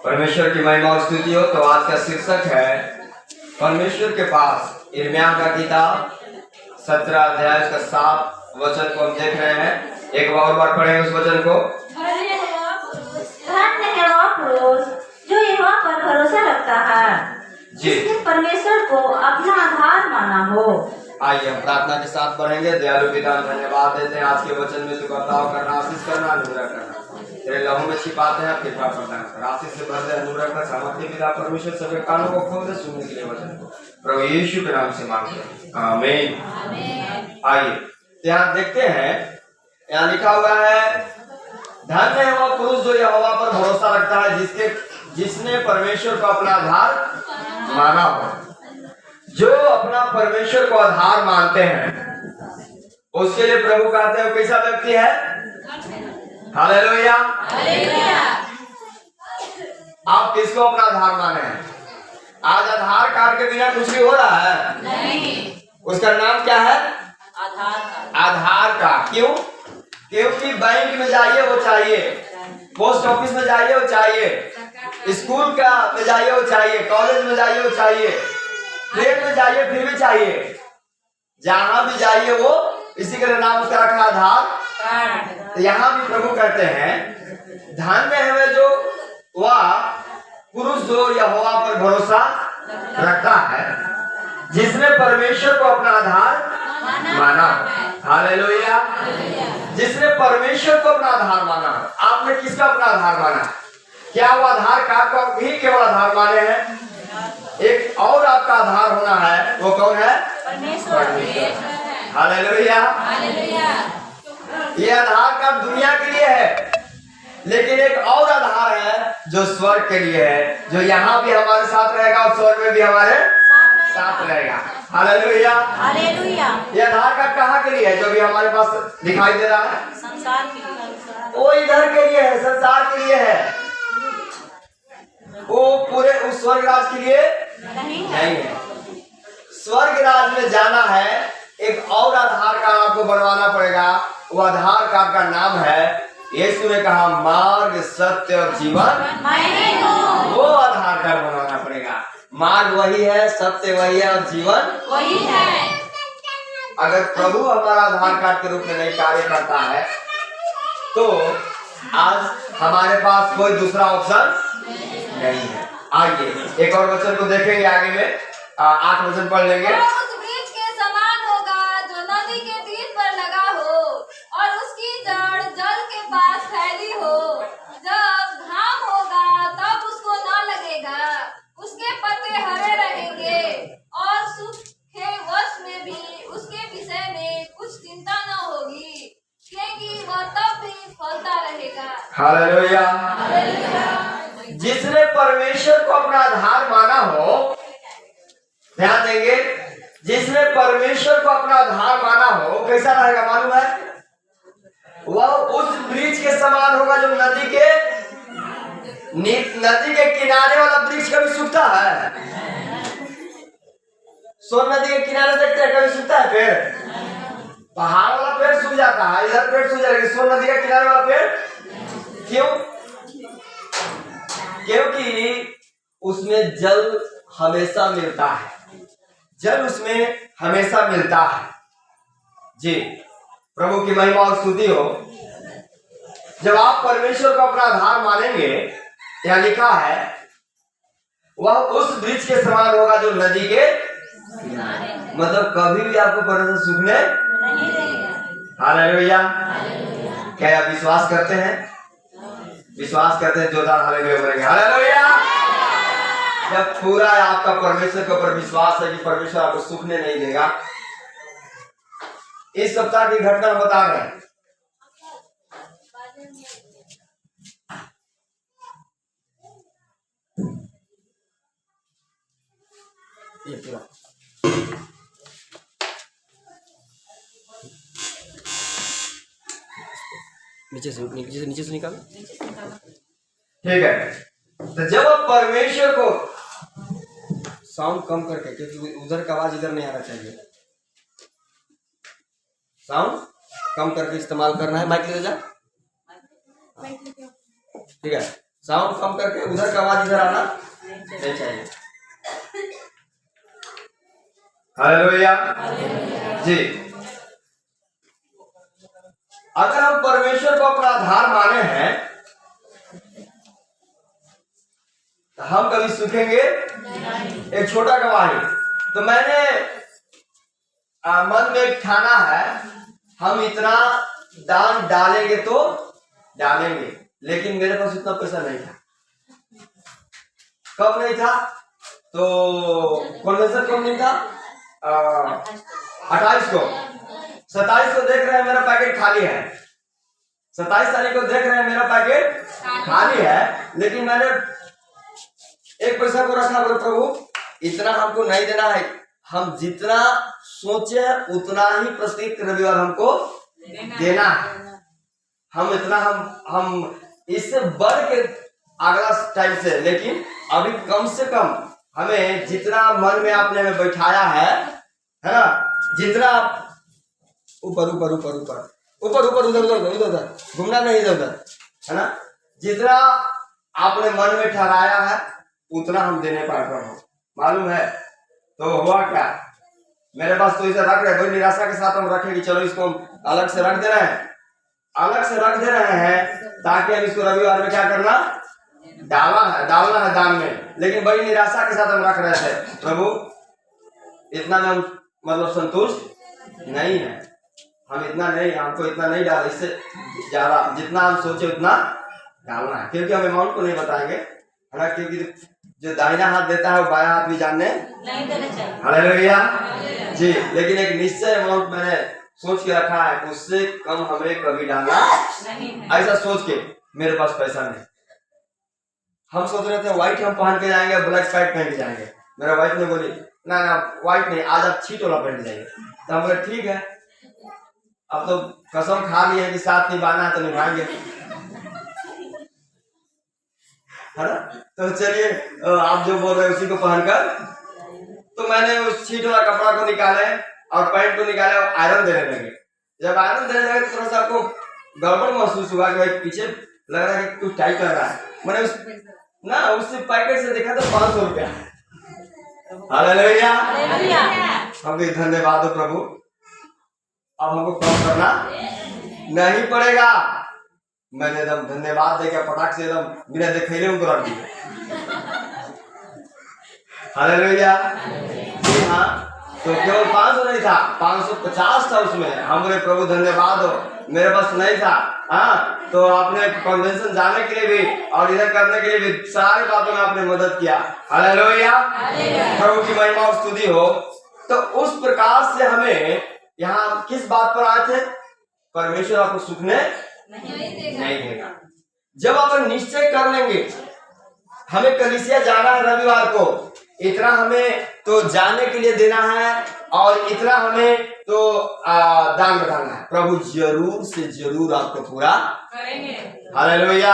परमेश्वर की महिमा और स्तुति हो। तो आज का शीर्षक है परमेश्वर के पास। यिर्मयाह का किताब 17 अध्याय का 7 वचन को हम देख रहे हैं। एक बार पढ़ेंगे उस वचन को। धन्य है वह पुरुष जो यहोवा पर भरोसा रखता है, जिसने परमेश्वर को अपना आधार माना हो। आइए हम प्रार्थना के साथ बढ़ेंगे। दयालु पिता धन्यवाद देते हैं आज के वचन में तू बर्ताव करना, आशीष करना, अनुग्रह करना। तेरे लहू में छिपाते हैं, कृपा प्रदान कर, आशीष से भर दे, अनुग्रह कर। सामर्थ्य पिता परमेश्वर सबके कानों को खोल दे सुनने के लिए वचन को, प्रभु यीशु के नाम से मांगते हैं, आमीन। आइए यहाँ देखते हैं, यहाँ लिखा हुआ है धन्य है वह पुरुष जो यहोवा पर भरोसा रखता है, जिसने परमेश्वर को अपना आधार माना हो। जो अपना परमेश्वर को आधार मानते हैं उसके लिए प्रभु कहते हैं कैसा व्यक्ति है। हालेलुया। आप किसको अपना आधार माने हैं? आज आधार कार्ड के बिना कुछ भी हो रहा है? नहीं। उसका नाम क्या है? आधार कार्ड। क्यों? क्योंकि बैंक में जाइए वो चाहिए, पोस्ट ऑफिस में जाइए वो चाहिए, स्कूल का में जाइए वो चाहिए, कॉलेज में जाइए वो चाहिए, ट्रेन में जाइए फिर भी चाहिए, जहां भी जाइए वो इसी के नाम उसका रखा आधार कार्ड। तो यहाँ भी प्रभु कहते हैं धन्य है जो वह पुरुष जो यहोवा पर भरोसा रखता है, जिसने परमेश्वर को अपना आधार माना। हालेलुया। जिसने परमेश्वर को अपना आधार माना। आपने किसका अपना आधार माना? क्या वो आधार कार्ड को भी केवल आधार माने हैं? एक और आपका आधार होना है, वो कौन है? परमेश्वर। हालेलुया। ये आधार कार्ड दुनिया के लिए है, लेकिन एक और आधार है जो स्वर्ग के लिए है, जो यहाँ भी हमारे साथ रहेगा और स्वर्ग में भी हमारे साथ रहेगा। हालेलुया। ये आधार कार्ड कहाँ के लिए है? जो भी हमारे पास दिखाई दे रहा है संसार के लिए, वो इधर के लिए है, संसार के लिए है। वो पूरे उस स्वर्ग राज के लिए नहीं है। स्वर्ग राज में जाना है, एक और आधार कार्ड आपको बनवाना पड़ेगा। वो आधार कार्ड का नाम है, यीशु ने कहा मार्ग सत्य और जीवन वो आधार कार्ड बनवाना पड़ेगा। मार्ग वही है, सत्य वही है और जीवन वही है। अगर प्रभु हमारा आधार कार्ड के रूप में नहीं कार्य करता है तो आज हमारे पास कोई दूसरा ऑप्शन नहीं है। आइए एक और वचन को देखेंगे, आगे में 8 वचन पढ़ लेंगे। उस वृक्ष के समान होगा जो नदी के तीर पर लगा हो और उसकी जड़ जल के पास फैली हो। जब घाम होगा तब उसको न लगेगा, उसके पत्ते हरे रहेंगे और सूखे वर्ष में भी उसके विषय में कुछ चिंता न होगी, क्योंकि वह तब भी फलता रहेगा। हालेलुया। जिसने परमेश्वर को अपना आधार माना हो, ध्यान देंगे, जिसने परमेश्वर को अपना आधार माना हो कैसा रहेगा मालूम है? वह उस वृक्ष के समान होगा जो नदी के किनारे वाला वृक्ष कभी सूखता है? सोन नदी के किनारे देखते हैं कभी सूखता है पेड़? पहाड़ वाला पेड़ सूख जाता है, इधर पेड़ सूख जाएगा। सोन नदी के किनारे वाला पेड़ क्यों? क्योंकि उसमें जल हमेशा मिलता है, जल उसमें हमेशा मिलता है। जी प्रभु की महिमा और स्तुति हो। जब आप परमेश्वर को अपना आधार मानेंगे, यहाँ लिखा है वह उस वृक्ष के समान होगा जो नदी के, मतलब कभी भी आपको परमेश्वर सूखने नहीं देगा। हालेलुया। क्या आप विश्वास करते हैं? विश्वास करते हैं? जोरदार हालेलुया बोलेंगे। हालेलुया। जब पूरा आपका परमेश्वर के ऊपर विश्वास है कि परमेश्वर आपको सूखने नहीं देगा। इस सप्ताह की घटना बता रहे हैं। ये पूरा नीचे से निकालो। ठीक है। तो जब आप परमेश्वर को साउंड कम करके, क्योंकि उधर का आवाज इधर नहीं आना चाहिए, साउंड कम करके इस्तेमाल करना है। माइक ले जा। ठीक है। साउंड कम करके उधर का आवाज इधर आना नहीं चाहिए। हालेलुया जी। अगर हम परमेश्वर को अपना आधार माने हैं तो हम कभी सूखेंगे। एक छोटा गवाही, तो मैंने मन में एक ठाना है, हम इतना दान डालेंगे तो डालेंगे, लेकिन मेरे पास उतना पैसा नहीं था। कब नहीं था? तो कन्वेंशन कब नहीं था? 28 को। 27 को देख रहे हैं मेरा पैकेट खाली है। 27 तारीख को देख रहे हैं मेरा पैकेट खाली है, लेकिन मैंने एक पैसा को रखा, बोले प्रभु इतना हमको नहीं देना है, हम जितना सोचे उतना ही प्रत्येक रविवार हमको देना है। हम इतना हम इससे बढ़ के अगला टाइम से, लेकिन अभी कम से कम हमें जितना मन में आपने हमें बैठाया है ना, जितना ऊपर ऊपर ऊपर ऊपर ऊपर ऊपर उधर उधर इधर उधर घूमना नहीं, इधर उधर है ना, जितना आपने मन में ठहराया है उतना हम देने पाए प्रभु, मालूम है। तो हुआ क्या, मेरे पास तो इसे रख रहे, कोई निराशा के साथ हम रखेंगे, चलो इसको हम अलग से रख दे रहे हैं, अलग से रख दे रहे हैं ताकि हम इसको रविवार में क्या करना, डालना है दान में। लेकिन बड़ी निराशा के साथ हम रख रहे थे, प्रभु इतना में हम मतलब संतुष्ट नहीं है, हम इतना नहीं, हमको इतना नहीं डाल, इससे ज्यादा जितना हम सोचे उतना डालना है, क्योंकि हम अमाउंट को नहीं बताएंगे, है ना, क्योंकि जो दाहिना हाथ देता है वो बायां हाथ भी जानने नहीं देना चाहिए। हालेलुया जी। लेकिन एक निश्चय अमाउंट मैंने सोच के रखा है, उससे कम हमें कभी डालना नहीं, ऐसा सोच के मेरे पास पैसा नहीं। हम सोच रहे थे व्हाइट हम पहन के जाएंगे, ब्लैक पैंट पहन के जाएंगे, मेरा वाइफ ने बोली ना ना व्हाइट नहीं, आज आप छीट वाला पहन के जाएंगे। तो हम बोले ठीक है, अब तो कसम खा ली है कि साथ निभाना है तो निभाएंगे, है ना। तो चलिए आप जो बोल रहे हैं उसी को पहनकर, तो मैंने उस छीट वाला कपड़ा को निकाले और पैंट को निकाले और आयरन देने लगे। जब आयरन देने लगे तो थोड़ा सा आपको गड़बड़ महसूस हुआ कि भाई पीछे लग रहा है कि कुछ टाइट कर रहा है। मैंने उस पैकेट से देखा तो 500 रुपया। हालेलुया, हमको धन्यवाद हो प्रभु, अब हमको कम करना नहीं पड़ेगा। मैंने एकदम धन्यवाद देकर पटाख से एकदम बिना देखे उनको रख दिया। हालेलुया जी हाँ। तो केवल 500 नहीं था, 550 था उसमें। हम बोले प्रभु धन्यवाद हो, मेरे पास नहीं था। हाँ, तो आपने कन्वेंशन जाने के लिए भी और इधर करने के लिए भी सारी बातों में आपने मदद किया। हालेलुया, प्रभु की महिमा और स्तुति हो। तो उस प्रकार से हमें यहाँ किस बात पर आए थे, परमेश्वर आपको सुखने नहीं देगा। जब अपन निश्चय कर लेंगे हमें कलीसिया जाना है रविवार को, इतना हमें तो जाने के लिए देना है और इतना हमें तो दान बढ़ाना है, प्रभु जरूर से जरूर आपको पूरा करेंगे। हालेलुया।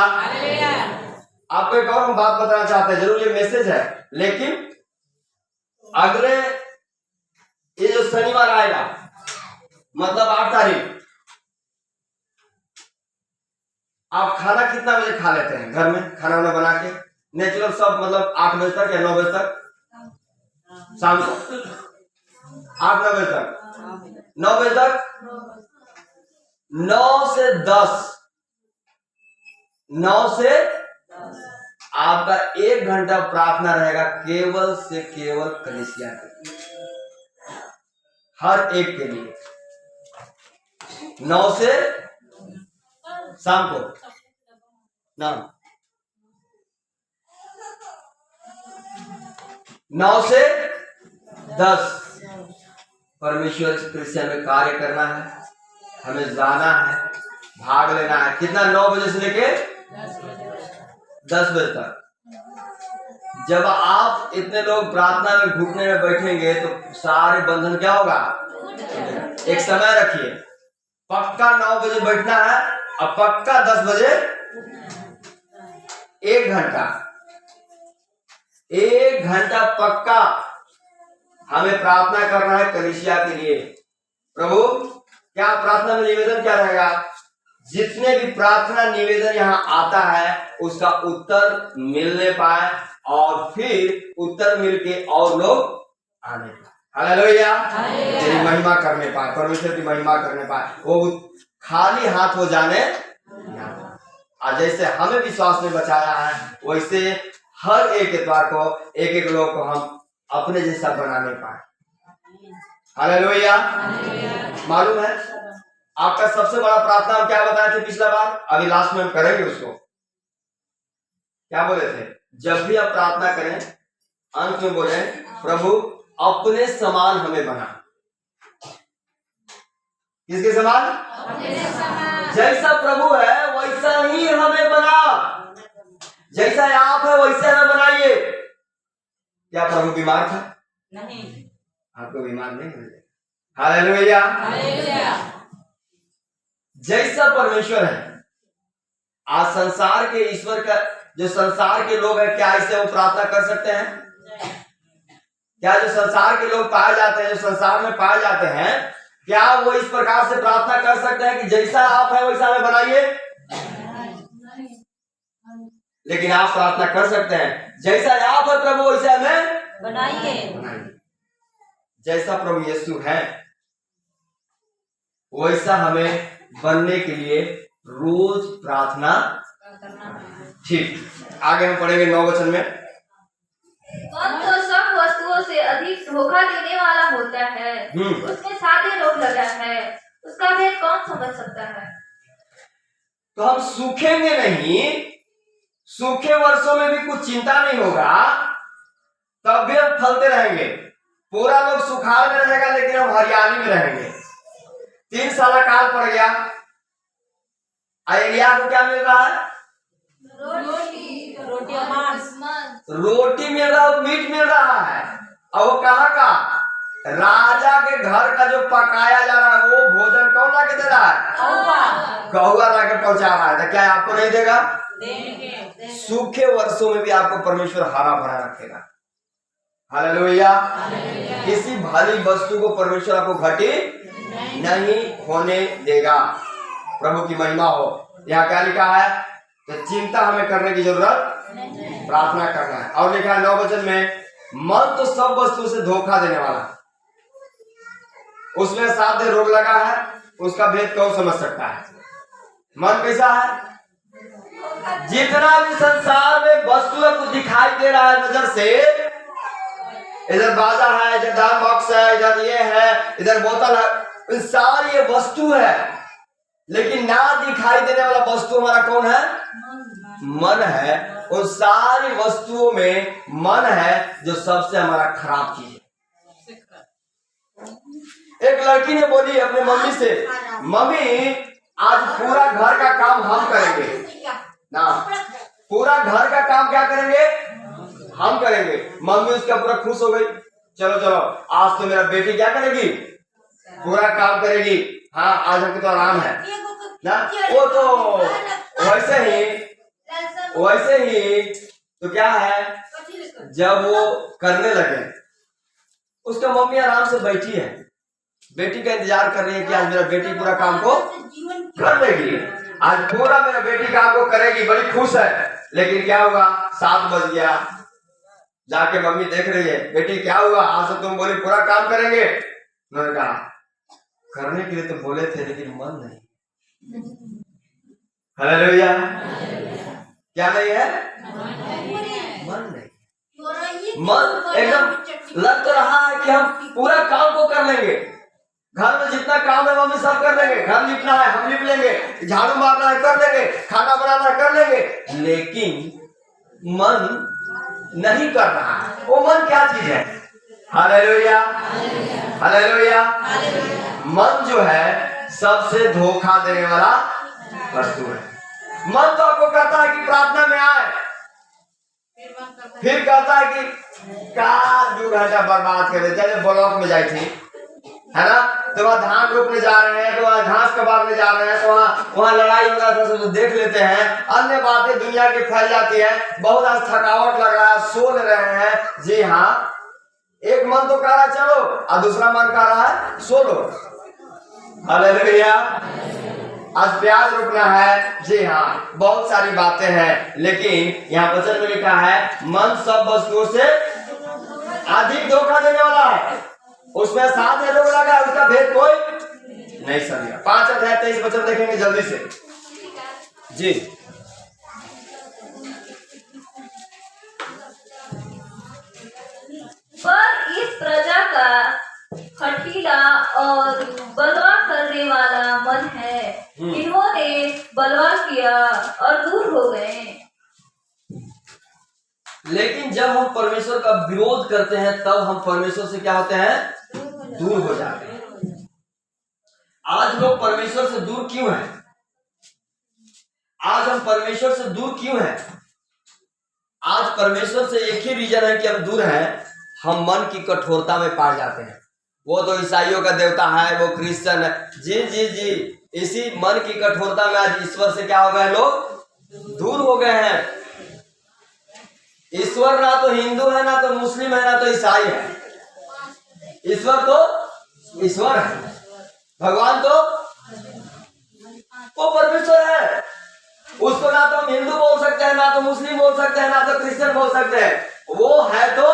आपको एक और हम बात बताना चाहते हैं, जरूर ये मैसेज है, लेकिन अगले ये जो शनिवार आएगा मतलब 8 तारीख, आप खाना कितना बजे खा लेते हैं घर में, खाना वाना बना के नेचुरल सब, मतलब 8 बजे तक या 9 बजे तक, शाम को 8-9 बजे तक, 9 बजे तक, 9 से 10, 9 से आपका 1 घंटा प्रार्थना रहेगा केवल से केवल कलीसिया के लिए, हर एक के लिए। 9 से शाम को ना 9 से 10 परमेश्वर कलीसिया में कार्य करना है, हमें जाना है, भाग लेना है। कितना? 9 बजे से लेके 10 बजे तक। जब आप इतने लोग प्रार्थना में घुटने में बैठेंगे तो सारे बंधन क्या होगा? एक समय रखिए, पक्का 9 बजे बैठना है और पक्का 10 बजे 1 घंटा पक्का हमें प्रार्थना करना है कलीसिया के लिए। प्रभु क्या प्रार्थना में निवेदन क्या रहेगा? जितने भी प्रार्थना निवेदन यहाँ आता है उसका उत्तर मिलने पाए और फिर उत्तर मिलके और लोग आने पाए। हालेलुया, तेरी महिमा करने पाए, परमेश्वर की महिमा करने पाए, वो खाली हाथ हो जाने। आज जैसे हमें विश्वास में बचाया है वैसे हर एक एतवार को एक एक लोग को हम अपने जैसा बनाने पाए। हालेलुया। मालूम है आपका सबसे बड़ा प्रार्थना हम क्या बताए थे पिछला बार? अभी लास्ट में हम करेंगे उसको। क्या बोले थे? जब भी आप प्रार्थना करें अंत में बोले प्रभु अपने समान हमें बना। किसके समान? अपने समान। जैसा प्रभु है वैसा ही हमें बना, जैसा आप है वैसे हमें बनाइए। क्या प्रभु बीमार था? नहीं, आपको बीमार नहीं मिले। हालेलुया। जैसा परमेश्वर है, आज संसार के ईश्वर का जो संसार के लोग हैं क्या इससे वो प्रार्थना कर सकते हैं? क्या जो संसार के लोग पाए जाते हैं, जो संसार में पाए जाते हैं, क्या वो इस प्रकार से प्रार्थना कर सकते हैं कि जैसा आप है वैसा हमें बनाइए? लेकिन आप प्रार्थना कर सकते हैं जैसा आप है प्रभु वैसा हमें बनाइए। जैसा प्रभु यीशु है वैसा हमें बनने के लिए रोज प्रार्थना ठीक। आगे हम पढ़ेंगे 9 वचन में। मन तो सब वस्तुओं से अधिक धोखा देने वाला होता है, उसमें सादे रोग लगा है, उसका भेद कौन समझ सकता है? तो हम सूखेंगे नहीं, सूखे वर्षों में भी कुछ चिंता नहीं होगा, तब भी हम फलते रहेंगे। पूरा लोग सुखाड़ में रहेगा लेकिन हम हरियाली में रहेंगे। 3 साल काल पड़ गया, एलिया को क्या मिल रहा है? रोटी मिल रहा है, मीट मिल रहा है। और वो कहाँ का? राजा के घर का जो पकाया जा रहा है वो भोजन कौन ला के दे रहा है? कौवा ला के पहुंचा रहा है। तो क्या आपको नहीं देगा? सूखे वर्षों में भी आपको परमेश्वर हरा भरा रखेगा। हालेलुया। किसी भारी वस्तु को परमेश्वर आपको घटी नहीं होने देगा। प्रभु की महिमा हो। यहाँ क्या लिखा है? तो चिंता हमें करने की जरूरत, प्रार्थना करना है। और लिखा है 9 वचन में, मन तो सब वस्तु से धोखा देने वाला, उसमें साधे रोग लगा है, उसका भेद कौन समझ सकता है? मन कैसा है? जितना भी संसार में वस्तु कुछ दिखाई दे रहा है नजर से, इधर बाजा है, इधर दान बॉक्स है, इधर ये है, इधर बोतल है, सारी ये वस्तु है, लेकिन ना दिखाई देने वाला वस्तु हमारा कौन है? मन है। उन सारी वस्तुओं में मन है जो सबसे हमारा खराब चीज है। एक लड़की ने बोली अपने मम्मी से, मम्मी आज पूरा घर का काम हम करेंगे ना, पूरा घर का काम क्या करेंगे? हम करेंगे। मम्मी उसका पूरा खुश हो गई। चलो चलो आज तो मेरा बेटी क्या करेगी? पूरा काम करेगी। हाँ आज हमको तो आराम है ना। वो तो वैसे ही तो क्या है, जब वो करने लगे उसका मम्मी आराम से बैठी है, बेटी का इंतजार कर रही है कि आज मेरा बेटी पूरा काम को कर लेगी, आज पूरा मेरा बेटी काम को करेगी, बड़ी खुश है। लेकिन क्या हुआ? 7 बज गया, जाके मम्मी देख रही है, बेटी क्या हुआ? आज तो तुम बोले पूरा काम करेंगे। उन्होंने कहा करने के लिए तो बोले थे लेकिन मन नहीं। हालेलुया। क्या नहीं है? मन नहीं। मन एकदम लग तो रहा है कि हम पूरा काम को कर लेंगे, घर में जितना काम है मम्मी सब कर लेंगे, घर लिपना है हम लिप लेंगे, झाड़ू मारना है कर लेंगे, खाना बनाना है कर लेंगे, लेकिन मन नहीं कर रहा है। वो मन क्या चीज है? Hallelujah, hallelujah. मन जो है सबसे धोखा देने वाला वस्तु है। मन तो आपको कहता है कि प्रार्थना में आए, फिर कहता है कि का 2 घंटा बर्बाद कर दे। जैसे ब्लॉक में जाई थी है ना, तो वहाँ धान रोपने जा रहे हैं, तो वहाँ घास कबाड़ने जा रहे हैं, तो वहाँ लड़ाई हो रहा था, तो देख लेते हैं, अन्य बातें दुनिया की फैल जाती है, बहुत आज थकावट लग रहा है, सो रहे हैं। जी हाँ, एक मन तो कह रहा है चलो और दूसरा मन कह रहा है सो लो। हालेलुया। आज प्याज रोपना है। जी हाँ, बहुत सारी बातें हैं, लेकिन यहाँ वचन में लिखा है मन सब वस्तुओं से अधिक धोखा देने वाला है। उसमें 7 रोग लगा, उसका भेद कोई नहीं समझेगा। 5 अध्याय 23 वचन देखेंगे जल्दी से। जी पर इस प्रजा का हठीला और बलवा करने वाला मन है, इन्होंने बलवा किया और दूर हो गए। लेकिन जब हम परमेश्वर का विरोध करते हैं तब हम परमेश्वर से क्या होते हैं? दूर हो जाते हैं। आज लोग परमेश्वर से दूर क्यों हैं? आज हम परमेश्वर से दूर क्यों हैं? आज परमेश्वर से एक ही रीजन है कि हम दूर हैं, हम मन की कठोरता में पा जाते हैं। वो तो ईसाइयों का देवता है, वो क्रिश्चियन है। जी जी जी, इसी मन की कठोरता में आज ईश्वर से क्या हो गए? लोग दूर हो गए हैं। ईश्वर ना तो हिंदू है, ना तो मुस्लिम है, ना तो ईसाई है। ईश्वर तो ईश्वर है, भगवान तो वो परमेश्वर है। उसको ना तो हम हिंदू बोल सकते हैं, ना तो मुस्लिम बोल सकते हैं, ना तो क्रिश्चियन बोल सकते हैं। वो है तो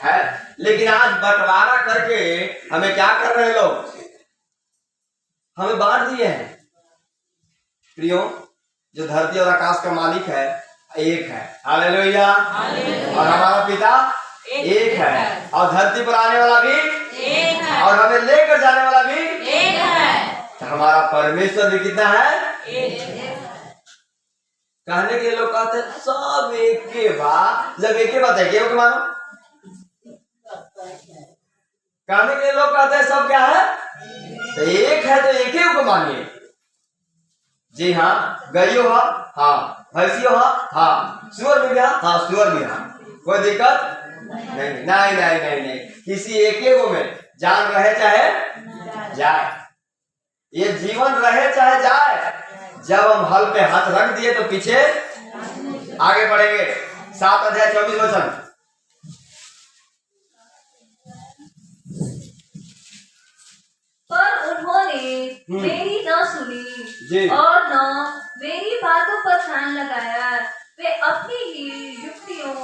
है। लेकिन आज बंटवारा करके हमें क्या कर रहे हैं लोग? हमें बांट दिए हैं। प्रियो, जो धरती और आकाश का मालिक है एक है। हालेलुया। और हमारा पिता एक है, और धरती पर आने वाला भी एक है, और हमें लेकर जाने वाला भी एक है। तो हमारा परमेश्वर भी कितना है? एक है। कहने के लोग कहते हैं सब एक के बात, जब एक के बात है क्यों मानो? कहने के लोग कहते हैं सब क्या है? तो एक है, तो एक ही को मानिए। जी हाँ, गईयो हा, हाँ, भैंसियो हा, हाँ, सुअर भी हा, हाँ, सुअर भी हा। कोई दिक्कत नहीं नहीं नहीं नहीं नहीं। किसी एक को में जान रहे चाहे जाए, ये जीवन रहे चाहे जाए। जब हम हल पे हाथ रख दिए तो पीछे आगे बढ़ेंगे। 7 अध्याय 24 वचन। पर उन्होंने मेरी न सुनी और न मेरी बातों पर ध्यान लगाया। वे अपनी ही युक्तियों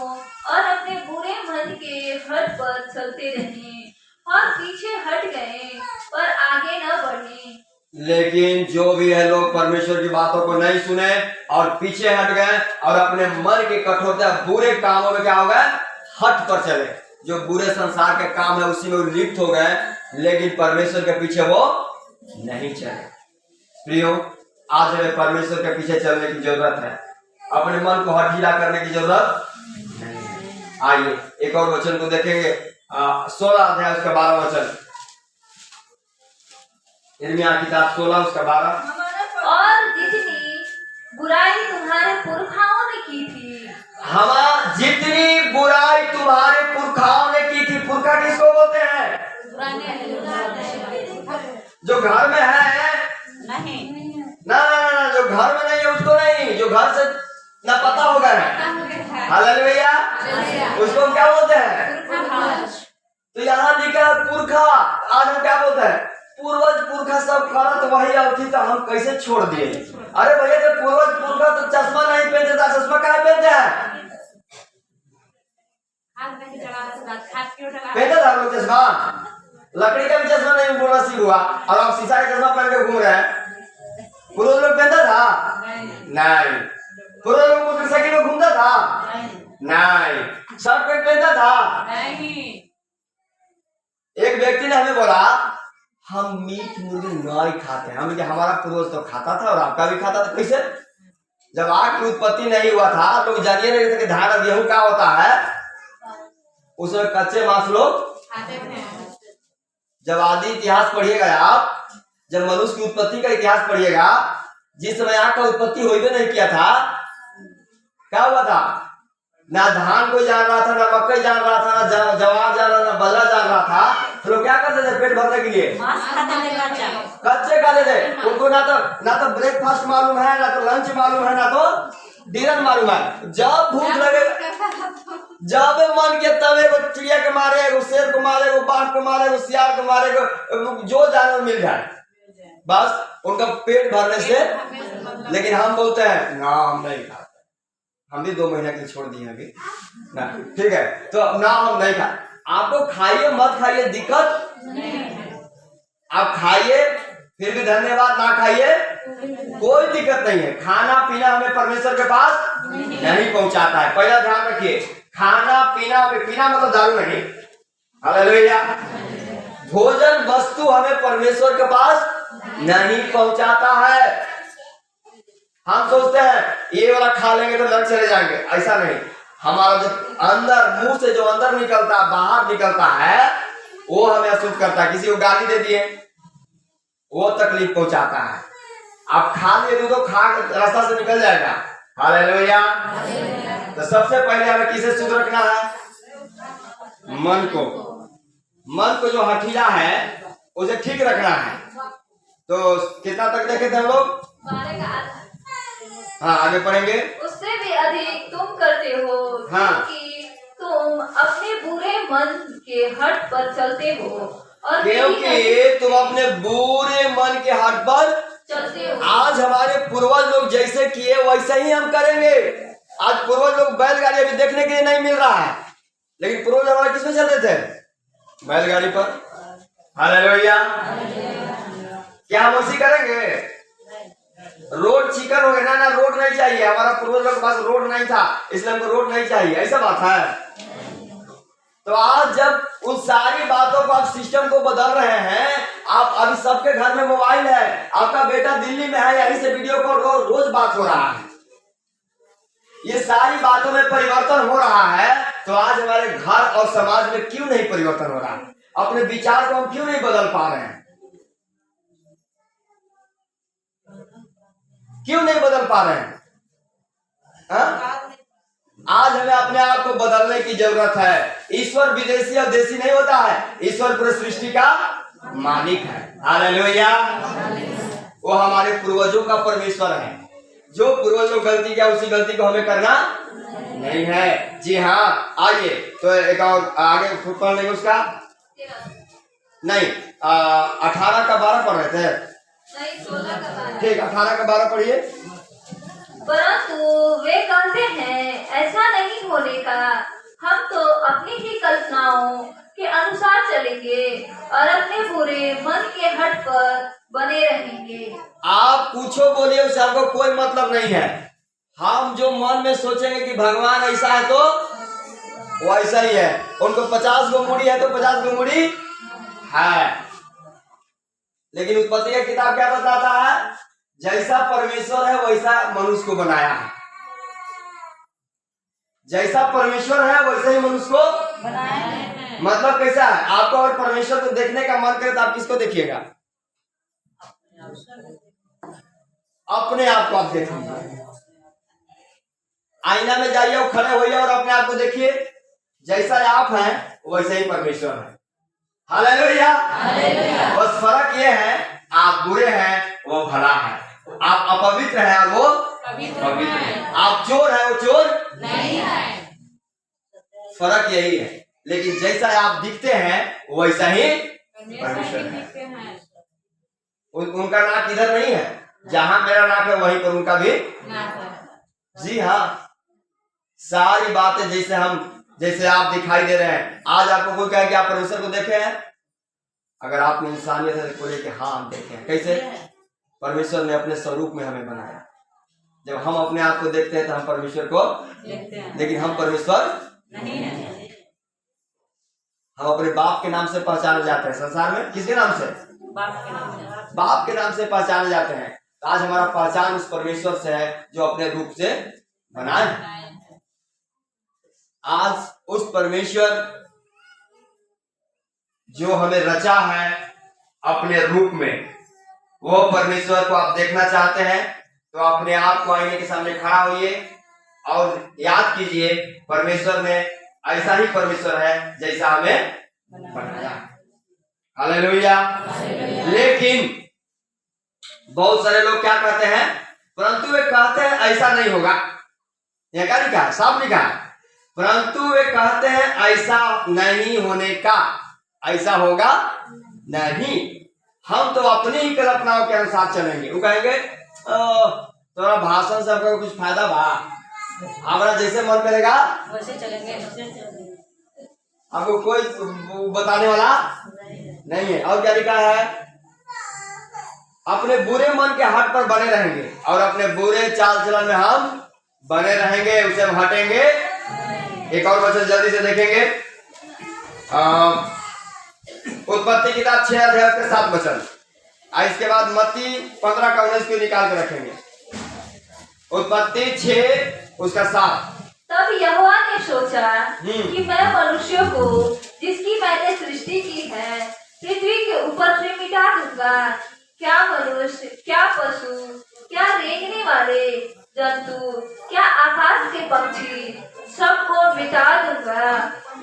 और अपने बुरे मन के हट पर चलते रहे और पीछे हट गए, पर आगे न बढ़े। लेकिन जो भी है, लोग परमेश्वर की बातों को नहीं सुने और पीछे हट गए और अपने मन की कठोरता बुरे कामों में क्या हो गए? हट पर चले। जो बुरे संसार के काम है उसी में लिप्त हो गए, लेकिन परमेश्वर के पीछे वो नहीं चले। प्रियो, आज हमें परमेश्वर के पीछे चलने की जरूरत है। अपने मन को हठीला करने की जरूरत नहीं है। आइए एक और वचन को देखेंगे। 16 अध्याय उसका 12 वचन। यिर्मयाह किताब 16 उसका 12। और जितनी बुराई तुम्हारे पुरखाओं ने की थी, जितनी बुराई तुम्हारे पुरखाओं ने की थी। पुरखा किसको बोलते हैं? जो घर में है नहीं, ना ना ना ना, जो घर में नहीं है उसको नहीं, जो घर से ना पता होगा ना। हालेलुया। उसको हम क्या बोलते हैं? तो यहाँ लिखा है पुरखा। आज हम क्या बोलते हैं? पूर्वज पुरखा सब खाना तो वही अवधि तो हम कैसे छोड़ दिए? अरे भैया, जब पूर्वज पुरखा तो चश्मा नहीं पहनते था, चश्मा काहे पहनते हैं? पहनते था लोग चश्मा। लकड़ी का भी चश्मा नहीं बोलना शुरू हुआ और अब शीशा का चश्मा पहन के घूम रहे हैं। पूर्वज लोग पहनता था? नहीं। पूर्वज लोग मोटरसाइकिल में घूमता था? नहीं। शर्ट पैंट पहनता था? नहीं। एक व्यक्ति ने हमें बोला हम मीट मुर्गी नहीं खाते हैं। हम हमारा पूर्वज तो खाता था और आपका भी खाता था। कैसे? जब आग की उत्पत्ति नहीं हुआ था, लोग जानिए नहीं थे कि धान और गेहूं क्या होता है। उसमें कच्चे मांस लोग खाते थे। जब आदि इतिहास पढ़िएगा आप, जब मनुष्य की उत्पत्ति का इतिहास पढ़िएगा, जिस समय आग का उत्पत्ति हो भी नहीं किया था, क्या हुआ था? ना धान कोई जान रहा था, ना मकई जान रहा था, ना जवार जान रहा था, ना बल्ला जान रहा था। तो लोग क्या करते थे पेट भरने के लिए? कच्चे खाते थे। उनको ना तो ब्रेकफास्ट मालूम है, ना तो लंच मालूम है, ना तो डिनर मालूम है। जब भूख लगे, जब मन के तब एगो चिड़िया के मारे, एगो शेर को मारे, एगो बाघ को मारे, एगो सियार को मारे, एगो जो जानवर मिल जाए बस उनका पेट भरने से। लेकिन हम बोलते हैं ना हम नहीं खाते, हम भी 2 महीने के लिए छोड़ दिए अभी ना, ठीक है, तो ना हम नहीं खाते। आपको खाइए मत खाइए दिक्कत नहीं है, आप खाइए फिर भी धन्यवाद, ना खाइए कोई दिक्कत नहीं है। खाना पीना हमें परमेश्वर के पास नहीं पहुंचाता है, पहला ध्यान रखिए। खाना पीना मतलब दारू नहीं, हालेलुया। भोजन वस्तु हमें परमेश्वर के पास नहीं पहुंचाता है। हम सोचते हैं ये वाला खा लेंगे तो लग चले जाएंगे, ऐसा नहीं। हमारा जो अंदर मुंह से जो अंदर निकलता है, बाहर निकलता है, वो हमें अशुद्ध करता है। किसी को गाली दे दिए वो तकलीफ पहुंचाता है। आप खा लिए तो खा रास्ता से निकल जाएगा, हालेलुया। तो सबसे पहले हमें किसे शुद्ध रखना है? मन को। मन को जो हठीला है उसे ठीक रखना है। तो कितना तक देखे थे हम लोग? 12 का आधा। हाँ, आगे पढ़ेंगे। उससे भी अधिक तुम करते हो, हाँ। क्योंकि तुम अपने बुरे मन के हट पर चलते हो और क्योंकि तुम अपने बुरे मन के हट पर चलते हो। आज हमारे पूर्वज लोग जैसे किए वैसे ही हम करेंगे। आज पूर्वज लोग बैलगाड़ी अभी देखने के लिए नहीं मिल रहा है, लेकिन पूर्वज हमारे किसमें चलते थे? बैलगाड़ी पर, हालेलुया। क्या हम उसी करेंगे? रोड चिकन हो गया ना, रोड नहीं चाहिए। हमारा पूर्वज लोग के पास रोड नहीं था, इसलिए हमको रोड नहीं चाहिए, ऐसा बात है। तो आज जब उन सारी बातों को आप सिस्टम को बदल रहे हैं, आप अभी सबके घर में मोबाइल है, आपका बेटा दिल्ली में है, यहीं से वीडियो कॉल रोज बात हो रहा है, ये सारी बातों में परिवर्तन हो रहा है। तो आज हमारे घर और समाज में क्यों नहीं परिवर्तन हो रहा है? अपने विचार को हम क्यों नहीं बदल पा रहे हैं? क्यों नहीं बदल पा रहे हैं? आज हमें अपने आप को बदलने की जरूरत है। ईश्वर विदेशी और देशी नहीं होता है, ईश्वर पूरे सृष्टि का मालिक है, हालेलुया। वो हमारे पूर्वजों का परमेश्वर है। जो पूर्वज लोग गलती किया उसी गलती को हमें करना नहीं है। जी हाँ, आइए तो एक और आगे पढ़ लेंगे उसका। नहीं 18 का 12 पढ़ रहे थे, नहीं 16 का 12। ठीक, 18 का 12 पढ़िए। परंतु वे कहते हैं ऐसा नहीं होने का, हम तो अपनी ही कल्पनाओं के अनुसार चलेंगे और अपने बुरे मन के हट पर बने रहेंगे। आप पूछो बोलिए, उससे हमको कोई मतलब नहीं है। हम जो मन में सोचेंगे कि भगवान ऐसा है तो वो ऐसा ही है। उनको 50 गो मुड़ी है तो 50 गो मुड़ी है। लेकिन उत्पत्ति का किताब क्या बताता है? जैसा परमेश्वर है वैसा मनुष्य को बनाया है। जैसा परमेश्वर है वैसा ही मनुष्य को बनाया है। मतलब कैसा है? आपको अगर परमेश्वर को देखने का मन करे तो आप किसको देखिएगा? अपने आप को आप देखिए। आईना में जाइए और खड़े होइए और अपने आप को देखिए। जैसा आप हैं वैसे ही परमेश्वर है, हालेलुया। बस फर्क ये है, आप बुरे हैं वो भला है, आप अपवित्र हैं और वो पवित्र है, आप चोर हैं वो चोर नहीं है। फर्क यही है। लेकिन जैसा आप दिखते हैं वैसा ही परमेश्वर है। उनका नाक इधर नहीं है, जहां मेरा नाक है वहीं पर उनका भी नाक है। जी हाँ, सारी बातें जैसे आप दिखाई दे रहे हैं। आज आपको कोई कहे कि आप परमेश्वर को देखे हैं? अगर आप में इंसानियत है तो बोले कि हाँ हम देखे हैं। कैसे? परमेश्वर ने अपने स्वरूप में हमें बनाया। जब हम अपने आप को देखते हैं तो हम परमेश्वर को देखते हैं, लेकिन हम परमेश्वर नहीं है। हम अपने बाप के नाम से पहचाने जाते हैं संसार में। किसके नाम से? बाप के नाम से पहचाने जाते हैं। आज हमारा पहचान उस परमेश्वर से है जो अपने रूप से बनाए। आज उस परमेश्वर जो हमें रचा है अपने रूप में, वो परमेश्वर को आप देखना चाहते हैं तो अपने आप को आईने के सामने खड़ा होइए और याद कीजिए परमेश्वर में ऐसा ही परमेश्वर है जैसा हमें बनाया। हालेलुया। लेकिन बहुत सारे लोग क्या कहते हैं? परंतु वे कहते हैं ऐसा नहीं होगा। यह क्या लिखा है? साफ लिखा है। परंतु वे कहते हैं ऐसा नहीं होने का, ऐसा होगा नहीं। हम तो अपनी ही कल्पनाओं के अनुसार चलेंगे। वो कहेंगे तोरा भाषण से हमको कुछ फायदा बा, हमारा जैसे मन करेगा वैसे चलेंगे। आपको कोई बताने वाला नहीं है। और क्या लिखा है, अपने बुरे मन के हट पर बने रहेंगे और अपने बुरे चाल चलन में हम बने रहेंगे, उसे हम हटेंगे। एक और वचन जल्दी से देखेंगे, उत्पत्ति किताब 6 अध्याय के 7 वचन। इसके बाद मत्ती 15 का 19 को निकाल के रखेंगे। उत्पत्ति 6 उसका 7। तब यहोवा ने सोचा कि मैं मनुष्यों को जिसकी मैंने सृष्टि की है पृथ्वी के ऊपर से मिटा दूंगा, क्या मनुष्य, क्या पशु, क्या रेंगने वाले जंतु, क्या आकाश के पक्षी, सबको मिटा दूंगा,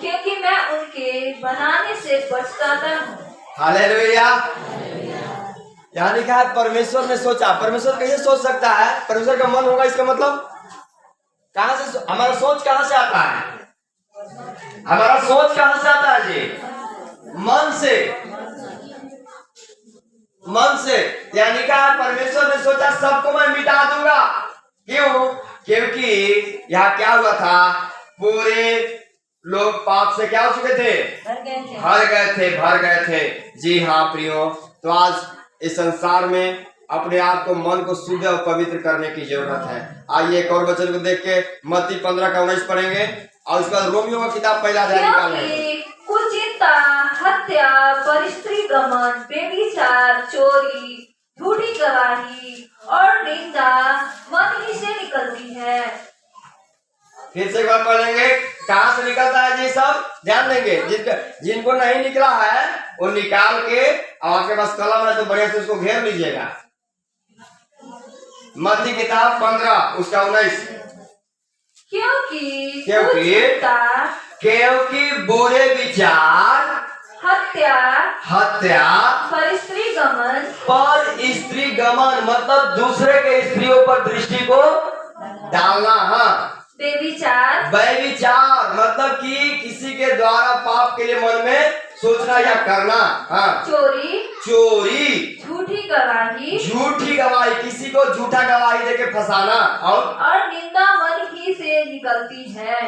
क्योंकि मैं उनके बनाने से पछताता हूँ। हालेलुया। यहाँ लिखा है परमेश्वर ने सोचा। परमेश्वर कैसे सोच सकता है? परमेश्वर का मन होगा, इसका मतलब कहां से? हमारा सोच कहां से आता है? हमारा सोच कहां से आता है जी? मन से। मन से। यानी कहा परमेश्वर ने सोचा सबको मैं मिटा दूंगा। क्यों? क्योंकि यहाँ क्या हुआ था, पूरे लोग पाप से क्या हो चुके थे? भर गए थे। जी हाँ प्रियो, तो आज इस संसार में अपने आप को, मन को शुद्ध और पवित्र करने की जरूरत है। आइए एक और वचन को देख के मत्ती 15 का 19 पढ़ेंगे और उसके बाद रोमियो का किताब पहला अध्याय निकालेंगे। कुचिंता, हत्या, परस्त्री गमन, बेविचार, चोरी, झूठी गवाही और निंदा मन ही से निकलती है। फिर से एक बार पढ़ेंगे, कहाँ से निकलता है जी? सब ध्यान देंगे। जिनको नहीं निकला है वो निकाल के, और आपके पास कलम है तो बढ़िया से उसको घेर लीजिएगा। मत्ती किताब 15 उसका 19। क्योंकि बुरे विचार, हत्या, पर स्त्री गमन मतलब दूसरे के स्त्रियों पर दृष्टि को डालना। हाँ, व्यभिचार मतलब कि किसी के द्वारा पाप के लिए मन में सोचना या करना। हाँ, चोरी, झूठी गवाही, किसी को झूठा गवाही देके फंसाना। और निंदा मन ही से निकलती है।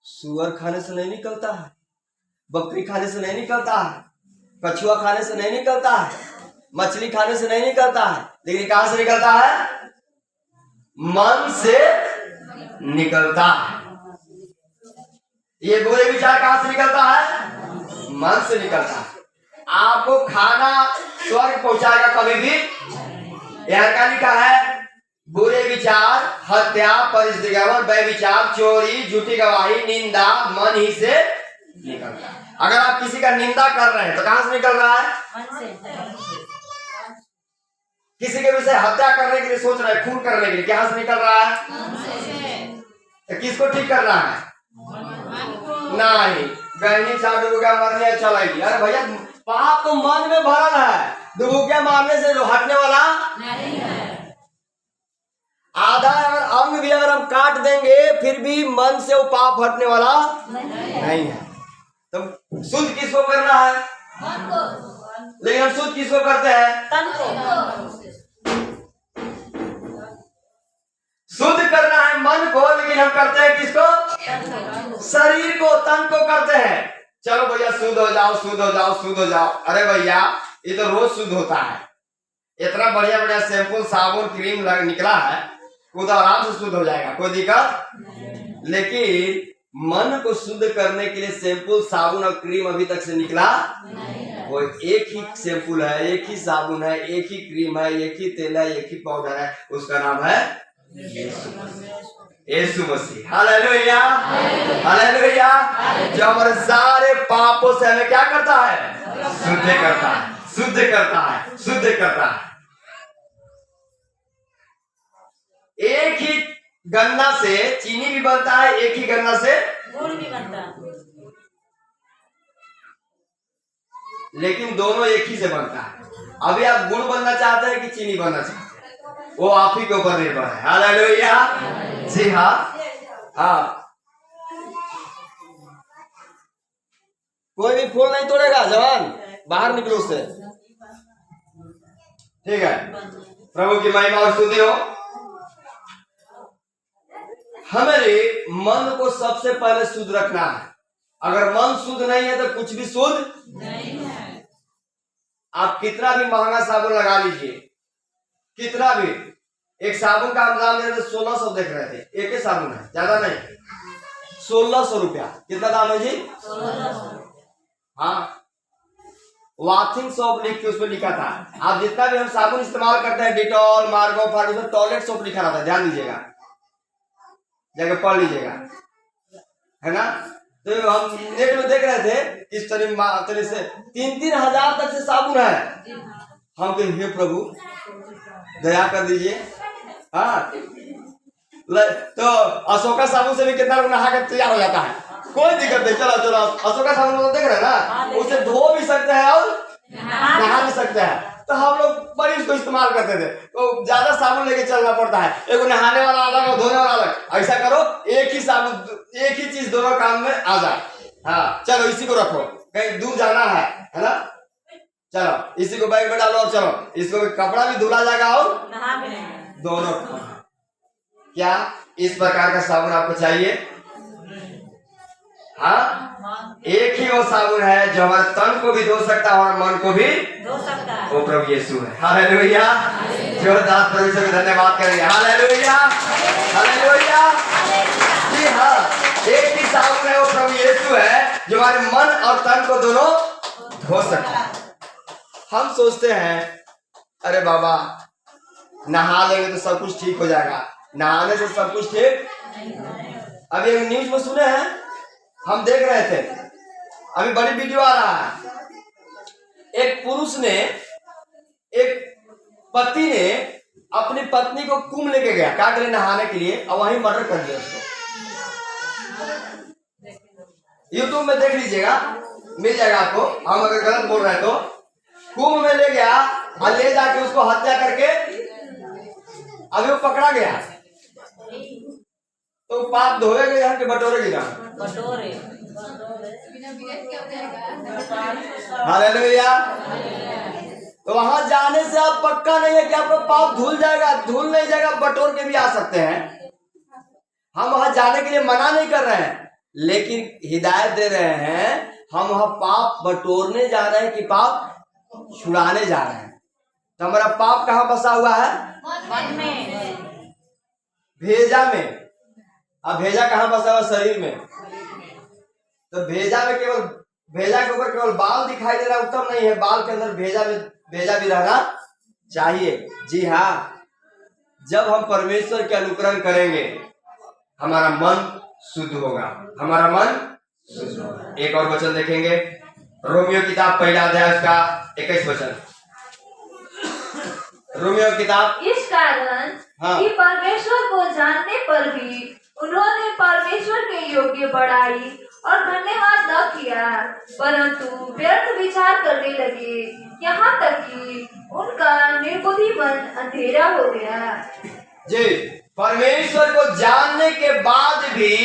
सुअर खाने से नहीं निकलता है, बकरी खाने से नहीं निकलता है, कछुआ खाने से नहीं निकलता है, मछली खाने से नहीं निकलता है, लेकिन कहां से निकलता है? मन से निकलता है। ये बुरे विचार कहां से निकलता है? मन से निकलता है। आपको खाना स्वर्ग पहुंचाएगा कभी भी? यह क्या लिखा है? बुरे विचार, हत्या, परस्त्री गमन, व्यभिचार, चोरी, झूठी गवाही, निंदा मन ही से निकलता है। अगर आप किसी का निंदा कर रहे हैं तो कहां से निकल रहा है? मन से। किसी के विषय हत्या करने के लिए सोच रहे हैं, खून करने के लिए, कहां से निकल रहा है? तो किसको ठीक करना है? नहीं, गहनी चाट डुबुकिया मरने चलेगी। अरे भैया, पाप तो मन में भरल है, डुबुकिया मारने से हटने वाला नहीं है। आधा अगर अंग भी अगर हम काट देंगे फिर भी मन से वो पाप हटने वाला नहीं है। तो शुद्ध किसको करना है? मन को। लेकिन हम शुद्ध किसको करते हैं? तन को। शुद्ध करना है मन को, लेकिन हम करते हैं किसको? शरीर को, तन को करते हैं। चलो भैया शुद्ध हो जाओ, शुद्ध हो जाओ, शुद्ध हो जाओ। अरे भैया, ये तो रोज शुद्ध होता है। इतना बढ़िया बढ़िया शैम्पू, साबुन, क्रीम निकला है, वो तो आराम से शुद्ध हो जाएगा, कोई दिक्कत। लेकिन मन को शुद्ध करने के लिए शैम्पू, साबुन और क्रीम अभी तक से निकला वो एक ही शैम्पू है, एक ही साबुन है, एक ही क्रीम है, एक ही तेल है, एक ही पाउडर है, उसका नाम है यीशु मसीह। Hallelujah, hallelujah. जो हमारे सारे पापों से हमें क्या करता है? शुद्ध करता है, शुद्ध करता है, शुद्ध करता है। एक ही गन्ना से चीनी भी बनता है, एक ही गन्ना से गुड़ भी बनता है, लेकिन दोनों एक ही से बनता है। अभी आप गुड़ बनना चाहते हैं कि चीनी बनना चाहते हैं, वो आप ही के ऊपर निर्भर है। हालेलुया। जी हाँ, हाँ। कोई भी फूल नहीं तोड़ेगा जवान। बाहर निकलो उससे। ठीक है, प्रभु की महिमा और स्तुति हो। हमारे मन को सबसे पहले शुद्ध रखना है। अगर मन शुद्ध नहीं है तो कुछ भी शुद्ध नहीं है। आप कितना भी महंगा साबुन लगा लीजिए, कितना भी, एक साबुन का हम दाम ले रहे थे 1600 देख रहे थे, एक ही साबुन है, ज्यादा नहीं, 1600 रुपया। कितना दाम है जी? 1600। हाँ, वाशिंग सोप लिख के उसमें लिखा था। आप जितना भी हम साबुन इस्तेमाल करते हैं, डिटॉल, मार्गो, उसमें टॉयलेट सोप लिखा रहता है, ध्यान दीजिएगा, जाके पढ़ लीजिएगा, है ना। तो हम नेट में देख रहे थे इस तरह से 3-3 हजार तक से साबुन है। हम कहें हे प्रभु दया कर दीजिए। हाँ, तो अशोका साबुन से भी कितना लोग नहा कर तैयार हो जाता है, कोई दिक्कत नहीं। चलो चलो, अशोका साबुन तो देख रहे हैं ना, उसे धो भी सकते हैं और नहा भी सकते हैं। तो हम लोग बड़ी उसको इस्तेमाल करते थे, तो ज्यादा साबुन लेके चलना पड़ता है, एक नहाने वाला अलग और धोने वाला अलग। ऐसा करो, एक ही साबुन, एक ही चीज दोनों काम में आ जाए। हाँ चलो, इसी को रखो, कहीं दूर जाना है ना, चलो इसी को बैग में डालो और चलो, इसको कपड़ा भी धुला जाएगा और दोनों। क्या इस प्रकार का साबुन आपको चाहिए? हाँ, एक ही वो साबुन है जो हमारे तन को भी धो सकता है और मन को भी धो सकता है, वो प्रभु यीशु है। हालेलुया, जोरदार परमेश्वर को धन्यवाद करेंगे। Hallelujah, hallelujah. जी हाँ, एक ही साबुन है, वो प्रभु यीशु है जो हमारे मन और तन को दोनों धो सकता है। हम सोचते हैं अरे बाबा नहा लेंगे तो सब कुछ ठीक हो जाएगा, नहाने से सब कुछ ठीक। अभी एक न्यूज में सुने हैं, हम देख रहे थे, अभी बड़ी वीडियो आ रहा है, एक पुरुष ने, एक पति ने अपनी पत्नी को कुंभ लेके गया, क्या करे, नहाने के लिए, और वहीं मर्डर कर दिया उसको। यूट्यूब में देख लीजिएगा, मिल जाएगा आपको, हम अगर गलत बोल रहे हैं तो। कुंभ में ले गया और ले जाके उसको हत्या करके, अभी वो पकड़ा गया, तो पाप धोएगा यहाँ के बटोरेगी ना, बटोरे। हालेलुया। तो वहां जाने से आप पक्का नहीं है कि आपका पाप धुल जाएगा, धुल नहीं जाएगा, बटोर के भी आ सकते हैं। हम वहां जाने के लिए मना नहीं कर रहे हैं, लेकिन हिदायत दे रहे हैं, हम वहां पाप बटोरने जा रहे हैं कि पाप छुड़ाने जा रहे हैं। तो हमारा पाप कहाँ बसा हुआ है? मन में, भेजा में। अब भेजा कहाँ बसा हुआ? शरीर में। तो भेजा में केवल, भेजा के ऊपर केवल बाल दिखाई दे रहा उत्तम नहीं है, बाल के अंदर भेजा भी रहना चाहिए। जी हाँ, जब हम परमेश्वर के अनुकरण करेंगे हमारा मन शुद्ध होगा, हमारा मन शुद्ध होगा। एक और वचन देखेंगे, रोमियो किताब पहला अध्याय उसका 21 वचन। रोमियो किताब। इस कारण कि परमेश्वर को जानने पर भी उन्होंने परमेश्वर के योग्य बढ़ाई और धन्यवाद न किया, परंतु व्यर्थ विचार करने लगे, यहाँ तक कि उनका निर्बुद्धि मन अंधेरा हो गया। जी, परमेश्वर को जानने के बाद भी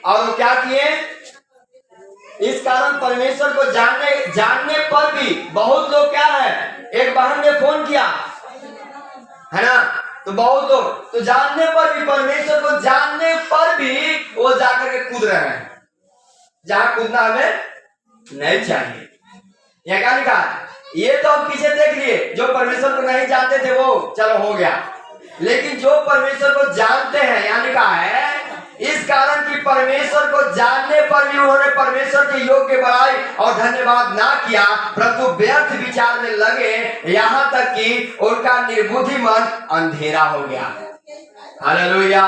और क्या किए? इस कारण परमेश्वर को जानने पर भी बहुत लोग क्या है, एक बहन ने फोन किया है ना, तो बहुत लोग तो जानने पर भी, परमेश्वर को जानने पर भी वो जाकर के कूद रहे हैं जहां कूदना हमें नहीं चाहिए। यह क्या लिखा है? ये तो हम पीछे देख लिए, जो परमेश्वर को नहीं जानते थे वो चलो हो गया, लेकिन जो परमेश्वर को जानते हैं, यहाँ लिखा है इस कारण कि परमेश्वर को जानने पर भी उन्होंने परमेश्वर के योग्य बढ़ाई और धन्यवाद ना किया, परंतु व्यर्थ विचार में लगे, यहाँ तक कि उनका निर्बुद्धि मन अंधेरा हो गया। हालेलुया।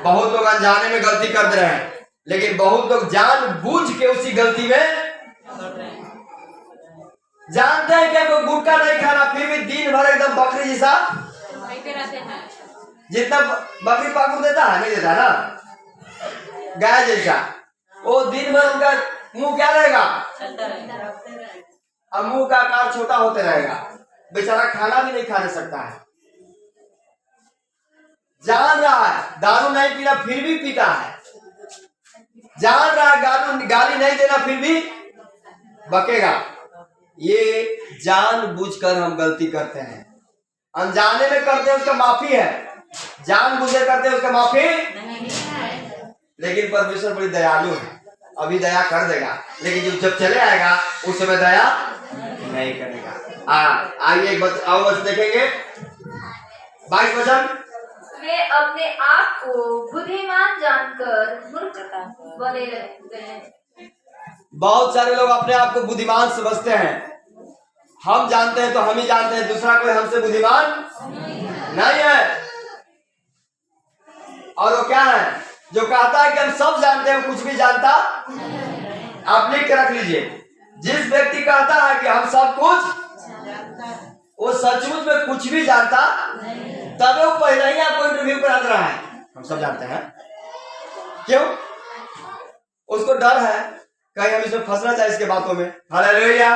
बहुत लोग अनजाने में गलती कर रहे हैं, लेकिन बहुत लोग जानबूझ के उसी गलती में जानते हैं कि कोई गुटखा नहीं खाना, फिर भी दिन भर एकदम बकरी जैसा रहते हैं। जितना बकरी पाकुर देता है, नहीं देता ना, गाय जैसा, वो दिन भर उनका मुंह क्या रहेगा, अब मुंह का आकार छोटा होते रहेगा, बेचारा खाना भी नहीं खा सकता है। जान रहा है दारू नहीं पीना, फिर भी पीता है, जान रहा है गाली नहीं देना, फिर भी बकेगा। ये जानबूझकर हम गलती करते हैं, अनजाने में करते हैं उसका माफी है, जानबूझकर करते हैं उसका माफी लेकिन परमेश्वर बड़ी दयालु है, अभी दया कर देगा, लेकिन जब चले आएगा उस समय दया नहीं करेगा। आइए एक आओ बस देखेंगे 22 वचन। वे अपने आप को बुद्धिमान जानकर मूर्ख बने रहते हैं। बहुत सारे लोग अपने आप को बुद्धिमान समझते हैं, हम जानते हैं तो हम ही जानते हैं, दूसरा कोई हमसे बुद्धिमान नहीं है। और वो क्या है जो कहता है कि हम सब जानते हैं, कुछ भी जानता। आप लिख के रख लीजिए, जिस व्यक्ति कहता है कि हम सब कुछ, वो सचमुच में कुछ भी जानता तब वो पहले ही आपको इंटरव्यू करा रहा है, हम सब जानते हैं। क्यों? उसको डर है कहीं हम इसमें फंसना चाहे इसके बातों में। हालेलुया।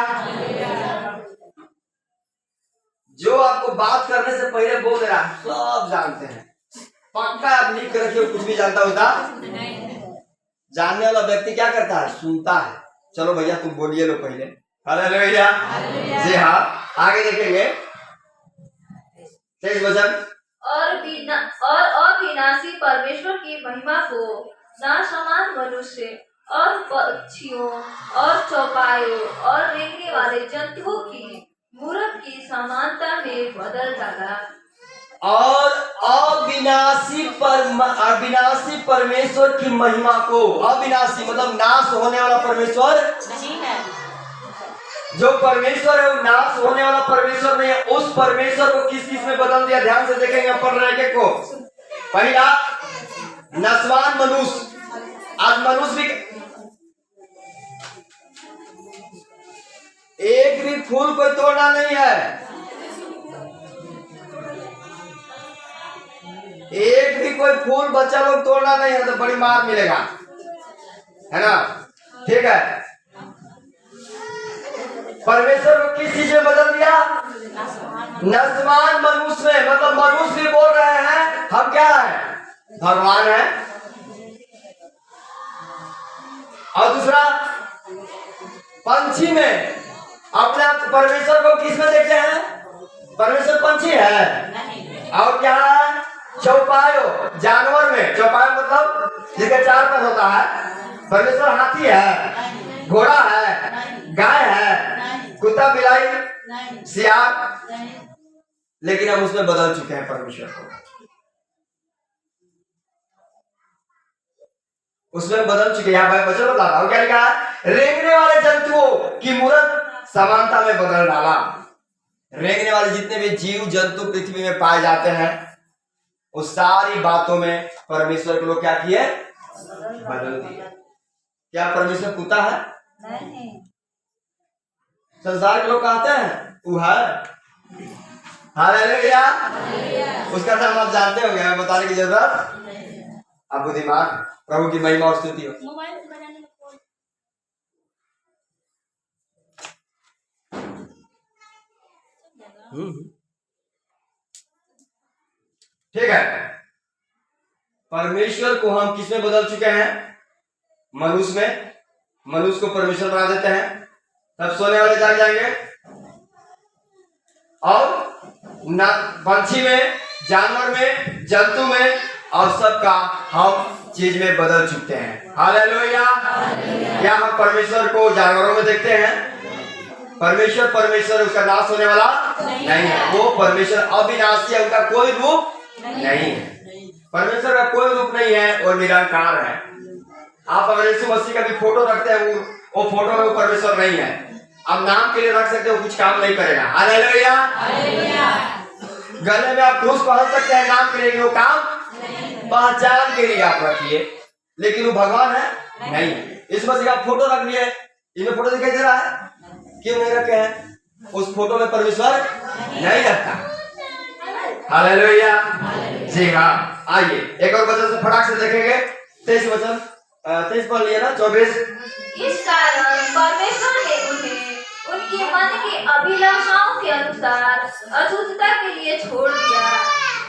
जो आपको बात करने से पहले बोल दे रहा है सब जानते हैं, पक्का आप लिख कर रखिए, कुछ भी जानता होता। जानने वाला व्यक्ति क्या करता है? सुनता है। चलो भैया तुम बोलिए लो पहले। हालेलुया। जी हाँ, आगे देखेंगे 23 वचन। और अविनाशी परमेश्वर की महिमा को नासमान मनुष्य और पक्षियों और चौपायों और रेंगने वाले जंतुओं की मूरत की समानता में बदल डाला। और अविनाशी परमेश्वर की महिमा को, अविनाशी मतलब नाश होने वाला परमेश्वर नहीं है। जो परमेश्वर है वो नाश होने वाला परमेश्वर नहीं है। उस परमेश्वर को किस किस में बदल दिया? ध्यान से देखेंगे पढ़ रहे को। पहला नस्वान मनुष्य। आज मनुष्य भी एक भी फूल कोई तोड़ना नहीं है, एक भी कोई फूल बच्चा लोग तोड़ना नहीं है, तो बड़ी मार मिलेगा, है ना? ठीक है। परमेश्वर को किस चीज में बदल दिया? नस्वान मनुष्य में, मतलब मनुष्य भी बोल रहे हैं हम क्या है? भगवान है। और दूसरा पंछी में, अपने आप परमेश्वर को किस में देखते हैं? परमेश्वर पंछी है। और क्या है? चौपायों, जानवर में। चौपायों मतलब जिसके 4 पैर होता है। परमेश्वर हाथी है, घोड़ा है, गाय है, कुत्ता, बिलाई, सियार। लेकिन हम उसमें बदल चुके हैं परमेश्वर को, उसमें बदल चुके हैं। भाई बच्चों बता रहा हूं, क्या लिखा है? रेंगने वाले जंतुओं की मूरत समानता में बदल डाला। रेंगने वाले जितने भी जीव जंतु पृथ्वी में पाए जाते हैं, उस सारी बातों में परमेश्वर को लोग क्या किए? बदल दिए। क्या परमेश्वर कुत्ता है? नहीं। संसार के लोग कहते हैं वो है। हालेलुया। उसका नाम आप जानते होंगे, बताने की जरूरत। आप बुद्धिमान, प्रभु की महिमा और स्तुति हो। ठीक है। परमेश्वर को हम किस में बदल चुके हैं? मनुष्य में। मनुष्य को परमेश्वर बना देते हैं, तब सोने वाले जाग जाएंगे। और पंछी में, जानवर में, जंतु में, और सबका हम चीज में बदल चुके हैं। हालेलुया। क्या हम परमेश्वर को जानवरों में देखते हैं? परमेश्वर उसका नाश होने वाला नहीं है। वो परमेश्वर अविनाशी है, उनका कोई रूप नहीं है। परमेश्वर का कोई रूप नहीं है और निराकार है। आप अगर यीशु मसीह का भी फोटो रखते हैं, वो फोटो में वो परमेश्वर नहीं है। आप नाम के लिए रख सकते हो, कुछ काम नहीं करेगा। हालेलुया। गले में आप क्रूस पहन सकते हैं नाम के लिए, वो काम पहचान के लिए आप रखिए, लेकिन वो भगवान है नहीं है। यीशु मसीह का फोटो रख लिए, इनमें फोटो दिखाई दे रहा है, क्यों नहीं रखे हैं? उस फोटो में परमेश्वर नहीं रखता। हालेलुया। जी हाँ, आइए एक और वचन से फटाक से देखेंगे। 23 वचन, 23 पढ़ लिया ना, 24। इस कारण परमेश्वर ने उन्हें उनके मन की अभिलाषाओं के अनुसार अशुद्धता के लिए छोड़ दिया,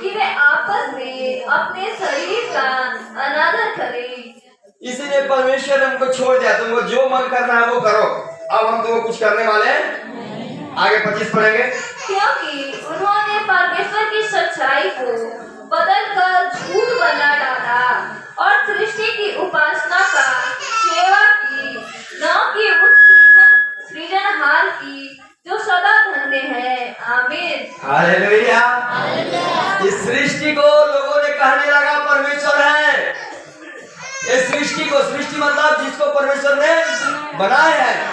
कि वे आपस में अपने शरीर का अनादर करें। इसीलिए परमेश्वर ने हमको छोड़ दिया, तुमको जो मन करना है वो करो, अब हम तुमको कुछ करने वाले आगे 25 पढ़ेंगे। क्योंकि उन्होंने परमेश्वर की सच्चाई को बदलकर झूठ बना डाला और सृष्टि की उपासना का सेवा की, न कि उस सृजनहार की जो सदा धन्य है। आमीन। हालेलुया। इस सृष्टि को लोगों ने कहने लगा परमेश्वर है। इस सृष्टि को, सृष्टि मतलब जिसको परमेश्वर ने बनाया है।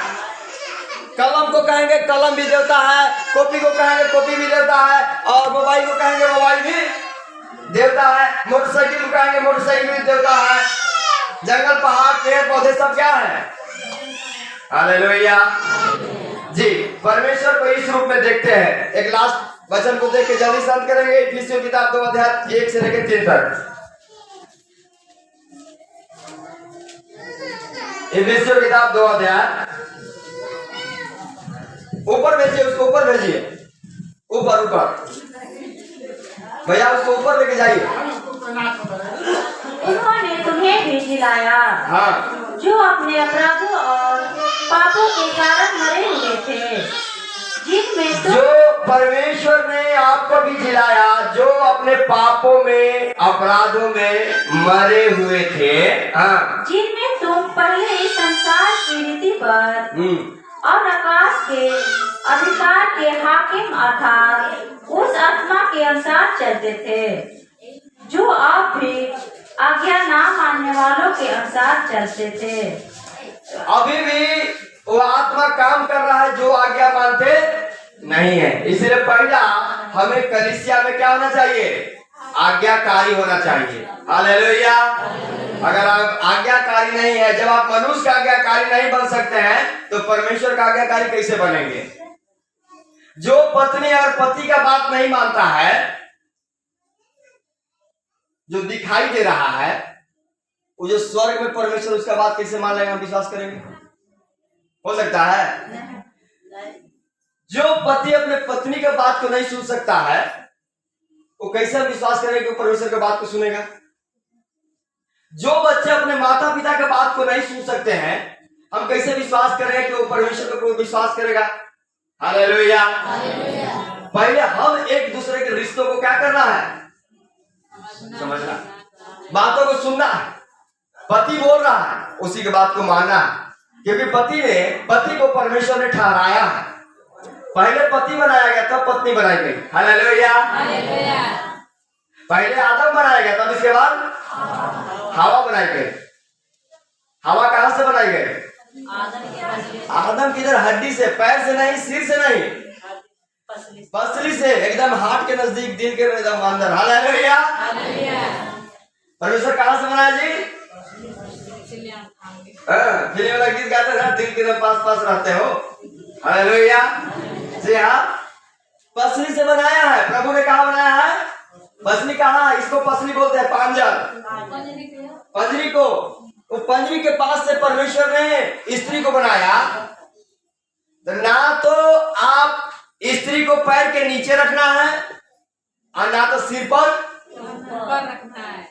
कलम को कहेंगे कलम भी देवता है, कॉपी को कहेंगे कॉपी भी देवता है, और मोबाइल को कहेंगे मोबाइल भी देवता है, मोटरसाइकिल को कहेंगे मोटरसाइकिल भी देवता है, जंगल पहाड़ पेड़ पौधे सब क्या है। हालेलुया जी। परमेश्वर को इस रूप में देखते हैं। एक लास्ट वचन को देख के जल्दी शांत करेंगे। इफिसियों किताब 2 अध्याय 1 से लेकर 3 तक। इफिसियों किताब 2 अध्याय, ऊपर भेजिए उसको, ऊपर भेजिए, ऊपर ऊपर भैया उसको ऊपर लेके जाइए। उन्होंने तुम्हें भी जिलाया, हाँ, जो अपने अपराधों और पापों के कारण मरे हुए थे, जिनमें तुम, जो परमेश्वर ने आपको भी जिलाया, जो अपने पापों में अपराधों में मरे हुए थे, हाँ, जिनमें तुम पहले इस संसार की रीति पर और आकाश के अधिकार के हाकिम अर्थात उस आत्मा के अनुसार चलते थे, जो आप भी आज्ञा ना मानने वालों के अनुसार चलते थे। अभी भी वो आत्मा काम कर रहा है जो आज्ञा मानते नहीं है। इसलिए पहला हमें कलीसिया में क्या होना चाहिए? आज्ञाकारी होना चाहिए। हालेलुया। अगर आप आज्ञाकारी नहीं है, जब आप मनुष्य का आज्ञाकारी नहीं बन सकते हैं तो परमेश्वर का आज्ञाकारी कैसे बनेंगे? जो पत्नी और पति का बात नहीं मानता है, जो दिखाई दे रहा है, वो जो स्वर्ग में परमेश्वर उसका बात कैसे मान लेगा? हम विश्वास करेंगे? हो सकता है? जो पति अपने पत्नी के बात को नहीं सुन सकता है, वो कैसे विश्वास करेगा कि परमेश्वर की बात को सुनेगा? जो बच्चे अपने माता पिता के बात को नहीं सुन सकते हैं, हम कैसे विश्वास करें कि वो परमेश्वर को विश्वास करेगा? हालेलुया। पहले हम एक दूसरे के रिश्तों को क्या करना है? समझना, बातों को सुनना है। पति बोल रहा है, उसी की बात को मानना है, क्योंकि पति को परमेश्वर ने ठहराया है। पहले पति बनाया गया, तब पत्नी बनाई गई। हालेलुया। पहले आदम बनाया गया, तब इसके बाद हवा बनाई गई। हवा कहां से बनाई गई? आदम किधर? हड्डी से, पैर से नहीं, सिर से नहीं, पसली से, एकदम हार्ट के नजदीक, दिल के एकदम अंदर। हालेलुया। परमेश्वर कहां से बनाया जी? फिल्म वाला गीत गाते हैं, दिल के पास पास रहते हो। हालेलुया। जी हाँ, पसली से बनाया है। प्रभु ने कहा बनाया है? पसली कहा? इसको पसली बोलते हैं, पांजर, पंजरी को। वो पंजरी के पास से परमेश्वर ने स्त्री को बनाया। तो ना तो आप स्त्री को पैर के नीचे रखना है और ना तो सिर पर रखना है।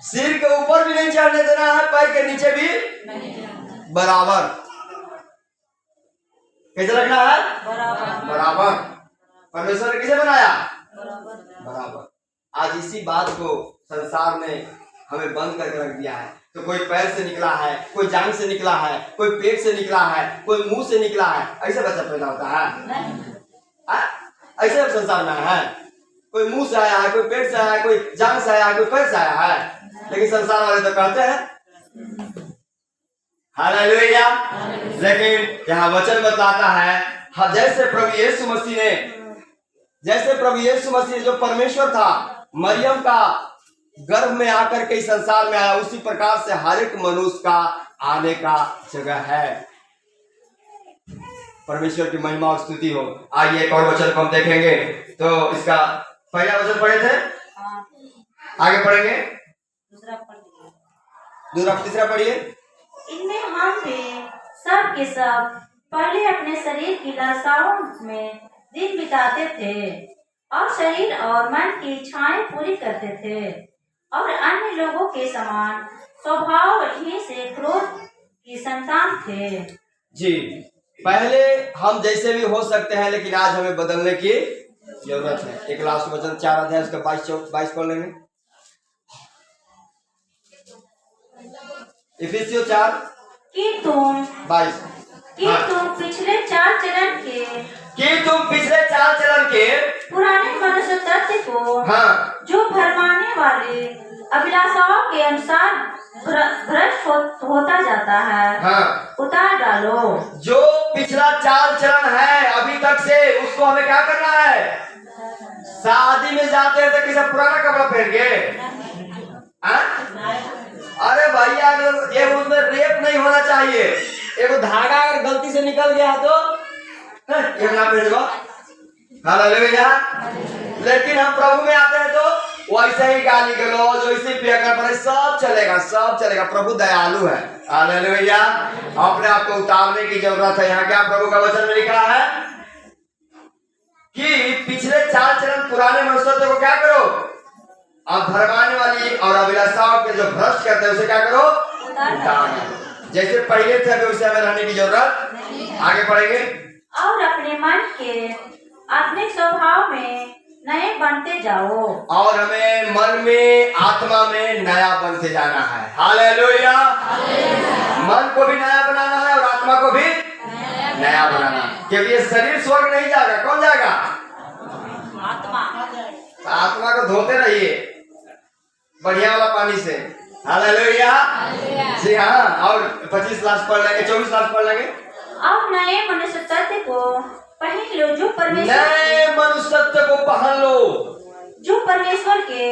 सिर के ऊपर भी नहीं चढ़ने देना है, पैर के नीचे भी बराबर। कैसे रखना है? बराबर। परमेश्वर ने किसे बनाया? बराबर। आज इसी बात को संसार में हमें बंद करके रख दिया है। तो कोई पैर से निकला है, कोई जांग से निकला है, कोई पेट से निकला है, कोई मुंह से निकला है, ऐसे बच्चा पैदा होता है? ऐसे संसार में है? कोई मुंह से आया है, कोई पेट से आया है, कोई जांग से आया है, कोई पैर से आया है, लेकिन संसार वाले तो कहते हैं। हालेलुया। लेकिन यहाँ वचन बताता है, जैसे प्रभु यीशु मसीह जो परमेश्वर था, मरियम का गर्भ में आकर के इस संसार में आया, उसी प्रकार से हर एक मनुष्य का आने का जगह है। परमेश्वर की महिमा और स्तुति हो। आइए एक और वचन को हम देखेंगे। तो इसका पहला वचन पढ़े थे, आगे पढ़ेंगे, दूसरा तीसरा पढ़िए। इनमें हम भी सब के सब पहले अपने शरीर की लालसाओं में दिन बिताते थे और शरीर और मन की इच्छाएं पूरी करते थे और अन्य लोगों के समान स्वभाव ही से क्रोध की संतान थे। जी, पहले हम जैसे भी हो सकते हैं, लेकिन आज हमें बदलने की जरूरत है। एक लास्ट वचन 4 अध्याय उसका 22 पढ़ लेंगे। इफिसियों 4 कि तुम 22। तुम पिछले चाल चलन के पुराने मनुष्य तत्व को हाँ जो भरमाने वाले अभिलाषाओं के अनुसार भ्रष्ट होता जाता है हाँ, उतार डालो। जो पिछला चाल चलन है अभी तक से, उसको हमें क्या करना है? शादी में जाते हैं तो किसी पुराना कपड़ा पहन के, अरे भैया ये उसमें रेप नहीं होना चाहिए। एक धागा अगर गलती से निकल गया तो ये ना पहनेगा। हालेलुया। लेकिन हम प्रभु में आते हैं तो वैसे ही गाली गलौज, वैसे पियकर पड़े, सब चलेगा। प्रभु दयालु है। हालेलुया। अपने आप को उतारने की जरूरत है। यहाँ क्या प्रभु का वचन में लिखा है कि पिछले चाल चलन पुराने मनुष्य को क्या करो, अब भरमाने वाली और अभिलाषाओं के जो भ्रष्ट करते हैं उसे क्या करो, उतार। जैसे पहले थे अभी वैसे हमें रहने की जरूरत। आगे पढ़ेंगे। और अपने मन के आत्मिक स्वभाव में नए बनते जाओ। और हमें मन में, आत्मा में नया बनते जाना है। हालेलुया। मन को भी नया बनाना है और आत्मा को भी नया बनाना है। क्योंकि ये शरीर स्वर्ग नहीं जाएगा। कौन जाएगा? आत्मा को धोते रहिए बढ़िया वाला पानी से। हालेलुया। जी हाँ। और 25 लाख पढ़ लेंगे, 24 लाख पढ़ लेंगे। अब नए मनुष्य तत्व को पहन लो जो नए मनुष्यत्व को पहन लो जो परमेश्वर के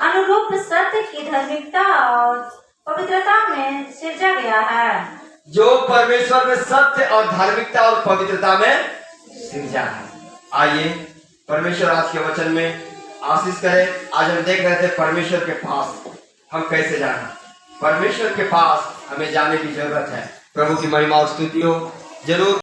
अनुरूप सत्य की धार्मिकता और पवित्रता में सिरजा गया है। जो परमेश्वर में सत्य और धार्मिकता और पवित्रता में सिरजा है। आइए परमेश्वर आज के वचन में आशीष करे। आज हम देख रहे थे परमेश्वर के पास हम कैसे जाना। परमेश्वर के पास हमें जाने की जरूरत है। प्रभु की महिमा और स्तुति हो। जरूर